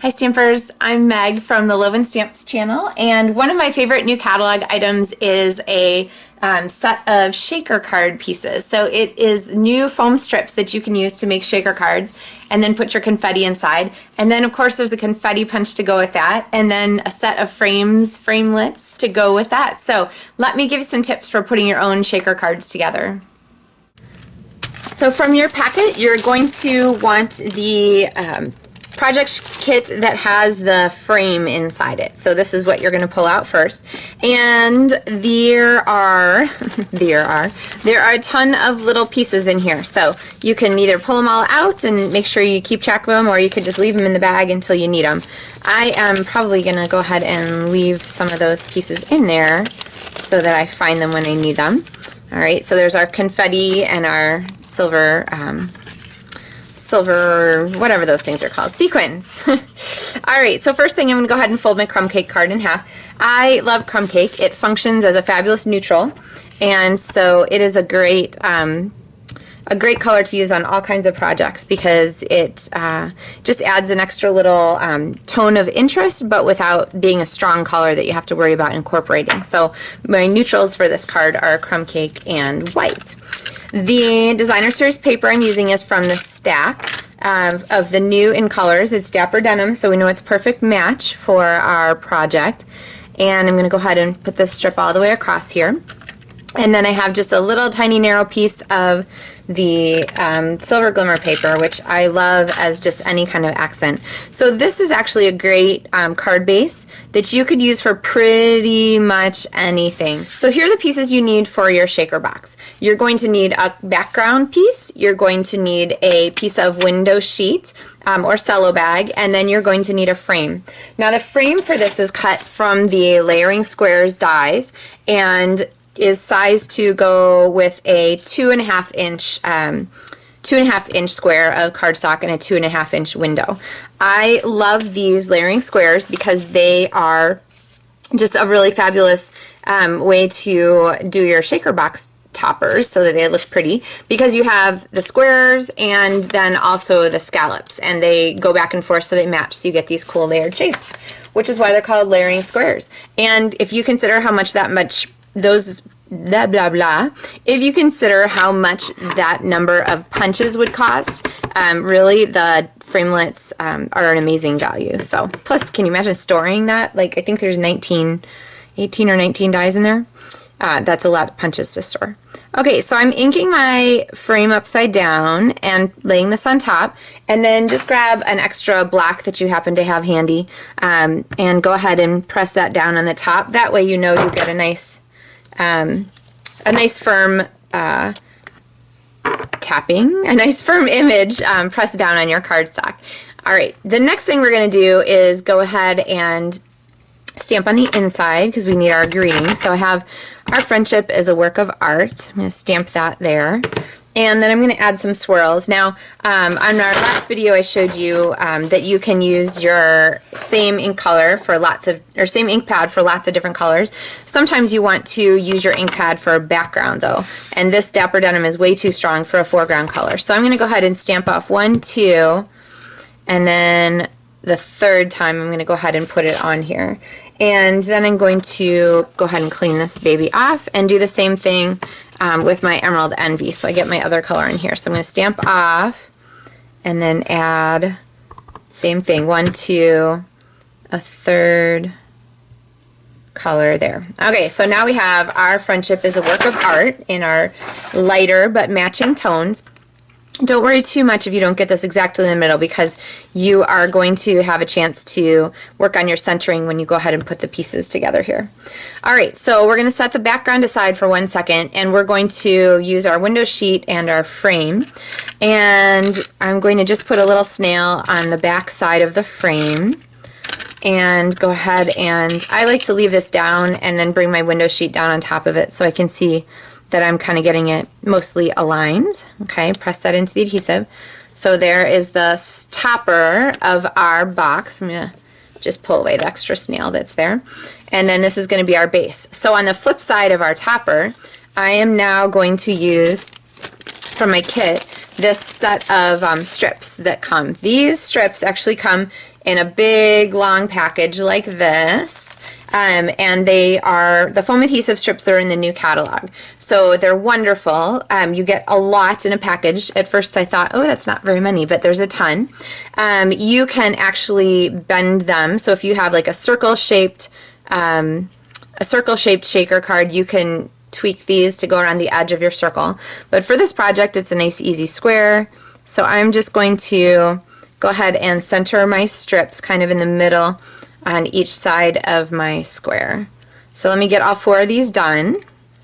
Hi Stampers, I'm Meg from the Loven Stamps channel, and one of my favorite new catalog items is a set of shaker card pieces. So it is new foam strips that you can use to make shaker cards and then put your confetti inside. And then of course there's a confetti punch to go with that, and then a set of framelits to go with that. So let me give you some tips for putting your own shaker cards together. So from your packet you're going to want the project kit that has the frame inside it. So this is what you're going to pull out first. And there are a ton of little pieces in here. So you can either pull them all out and make sure you keep track of them, or you could just leave them in the bag until you need them. I am probably going to go ahead and leave some of those pieces in there so that I find them when I need them. All right, so there's our confetti and our silver whatever those things are called, sequins. Alright, so first thing I'm going to go ahead and fold my crumb cake card in half. I love crumb cake. It functions as a fabulous neutral, and so it is a great color to use on all kinds of projects because it just adds an extra little tone of interest, but without being a strong color that you have to worry about incorporating. So my neutrals for this card are crumb cake and white. The designer series paper I'm using is from the stack of the new in colors. It's Dapper Denim, so we know it's a perfect match for our project. And I'm going to go ahead and put this strip all the way across here. And then I have just a little tiny narrow piece of the silver glimmer paper, which I love as just any kind of accent. So this is actually a great card base that you could use for pretty much anything. So here are the pieces you need for your shaker box. You're going to need a background piece, you're going to need a piece of window sheet or cello bag, and then you're going to need a frame. Now the frame for this is cut from the Layering Squares dies and is sized to go with a 2.5 inch square of cardstock and a 2.5 inch window. I love these layering squares because they are just a really fabulous way to do your shaker box toppers so that they look pretty, because you have the squares and then also the scallops, and they go back and forth so they match, so you get these cool layered shapes, which is why they're called layering squares. And if you consider how much if you consider how much that number of punches would cost, really the framelits are an amazing value. So plus, can you imagine storing that? Like, I think there's 18 or 19 dies in there. That's a lot of punches to store. Okay, so I'm inking my frame upside down and laying this on top, and then just grab an extra black that you happen to have handy and go ahead and press that down on the top. That way you know you get a nice firm tapping, a nice firm image pressed down on your cardstock. Alright, the next thing we're going to do is go ahead and stamp on the inside because we need our greeting. So I have our friendship as a work of art. I'm going to stamp that there. And then I'm going to add some swirls. Now, on our last video I showed you that you can use your same ink color for same ink pad for lots of different colors. Sometimes you want to use your ink pad for a background though, and this Dapper Denim is way too strong for a foreground color. So I'm going to go ahead and stamp off 1, 2, and then the third time I'm going to go ahead and put it on here. And then I'm going to go ahead and clean this baby off and do the same thing with my Emerald Envy, so I get my other color in here. So I'm going to stamp off and then add, same thing, 1, 2, a third color there. Okay, so now we have our friendship is a work of art in our lighter but matching tones. Don't worry too much if you don't get this exactly in the middle, because you are going to have a chance to work on your centering when you go ahead and put the pieces together here. Alright, so we're going to set the background aside for 1 second, and we're going to use our window sheet and our frame. And I'm going to just put a little snail on the back side of the frame. And go ahead, and I like to leave this down and then bring my window sheet down on top of it so I can see that I'm kind of getting it mostly aligned. Okay, press that into the adhesive. So there is the topper of our box. I'm going to just pull away the extra snail that's there. And then this is going to be our base. So on the flip side of our topper, I am now going to use, from my kit, this set of strips that come. These strips actually come in a big long package like this. And they are the foam adhesive strips that are in the new catalog. So they're wonderful. You get a lot in a package. At first I thought, oh, that's not very many, but there's a ton. You can actually bend them. So if you have like a circle-shaped shaker card, you can tweak these to go around the edge of your circle. But for this project, it's a nice easy square. So I'm just going to go ahead and center my strips kind of in the middle on each side of my square. So let me get all 4 of these done.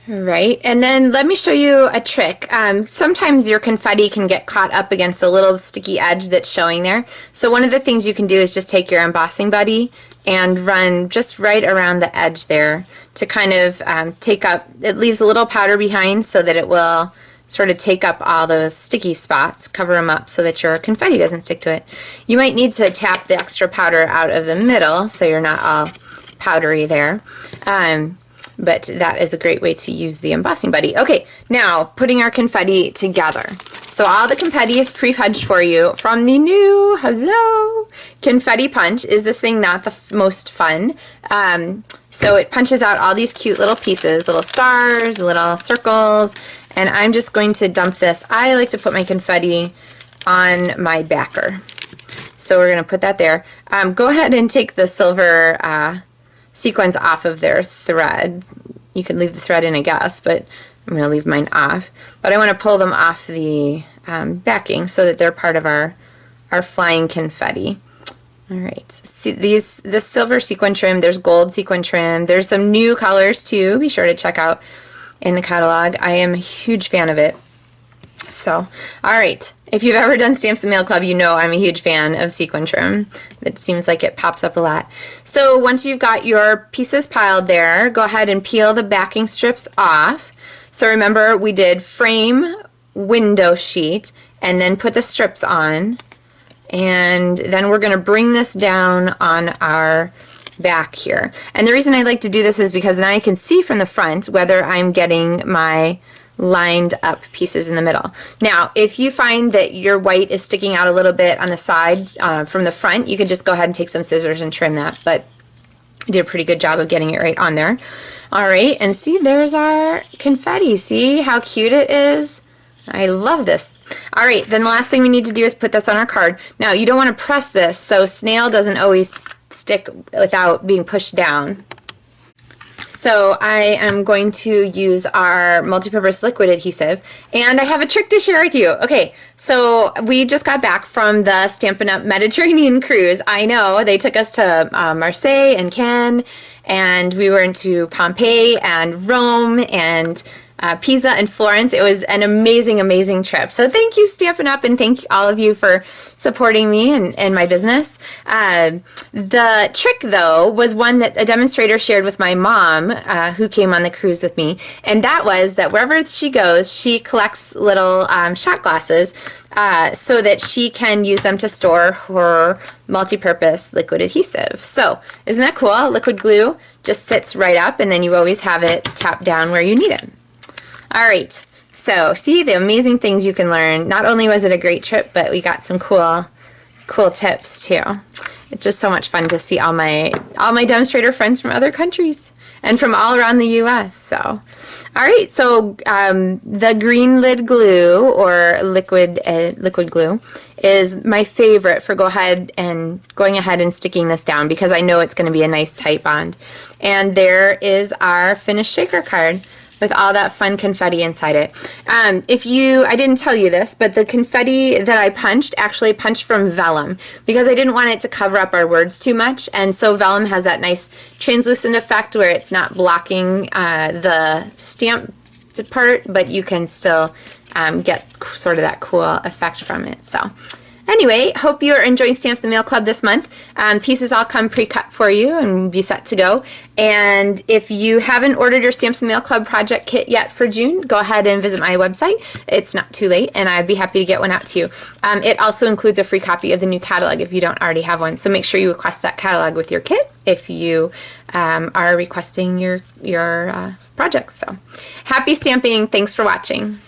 All right, and then let me show you a trick. Sometimes your confetti can get caught up against a little sticky edge that's showing there. So one of the things you can do is just take your embossing buddy and run just right around the edge there to kind of take up, it leaves a little powder behind so that it will sort of take up all those sticky spots, cover them up so that your confetti doesn't stick to it. You might need to tap the extra powder out of the middle so you're not all powdery there. But that is a great way to use the embossing buddy. Okay, now putting our confetti together. So all the confetti is pre-fudged for you from the new, hello, Confetti Punch. Is this thing not the most fun? So it punches out all these cute little pieces, little stars, little circles, and I'm just going to dump this. I like to put my confetti on my backer. So we're going to put that there. Go ahead and take the silver sequins off of their thread. You can leave the thread in, I guess, but I'm going to leave mine off. But I want to pull them off the backing so that they're part of our flying confetti. All right, see this silver sequin trim, there's gold sequin trim, there's some new colors too, be sure to check out in the catalog. I am a huge fan of it. So, all right, if you've ever done Stamps and Mail Club, you know I'm a huge fan of sequin trim. It seems like it pops up a lot. So once you've got your pieces piled there, go ahead and peel the backing strips off. So remember, we did frame, window sheet, and then put the strips on. And then we're going to bring this down on our back here. And the reason I like to do this is because then I can see from the front whether I'm getting my lined up pieces in the middle. Now, if you find that your white is sticking out a little bit on the side from the front, you can just go ahead and take some scissors and trim that. But I did a pretty good job of getting it right on there. All right, and see, there's our confetti. See how cute it is? I love this. All right, then the last thing we need to do is put this on our card. Now, you don't want to press this, so snail doesn't always stick without being pushed down. So I am going to use our multi-purpose liquid adhesive, and I have a trick to share with you. Okay, so we just got back from the Stampin' Up! Mediterranean cruise. I know, they took us to Marseille and Cannes, and we were into Pompeii and Rome and Pisa and Florence. It was an amazing, amazing trip. So thank you, Stampin' Up!, and thank all of you for supporting me and my business. The trick, though, was one that a demonstrator shared with my mom, who came on the cruise with me, and that was that wherever she goes, she collects little shot glasses so that she can use them to store her multi-purpose liquid adhesive. So isn't that cool? Liquid glue just sits right up, and then you always have it tapped down where you need it. All right, so see the amazing things you can learn. Not only was it a great trip, but we got some cool tips too. It's just so much fun to see all my demonstrator friends from other countries and from all around the U.S. So, all right, so the green lid glue or liquid glue is my favorite for going ahead and sticking this down because I know it's going to be a nice tight bond. And there is our finished shaker card with all that fun confetti inside it. I didn't tell you this, but the confetti that I actually punched from vellum because I didn't want it to cover up our words too much, and so vellum has that nice translucent effect where it's not blocking the stamp part, but you can still get sort of that cool effect from it. So anyway, hope you're enjoying Stamps in the Mail Club this month. Pieces all come pre-cut for you and be set to go. And if you haven't ordered your Stamps in the Mail Club project kit yet for June, go ahead and visit my website. It's not too late, and I'd be happy to get one out to you. It also includes a free copy of the new catalog if you don't already have one. So make sure you request that catalog with your kit if you are requesting your projects. So happy stamping. Thanks for watching.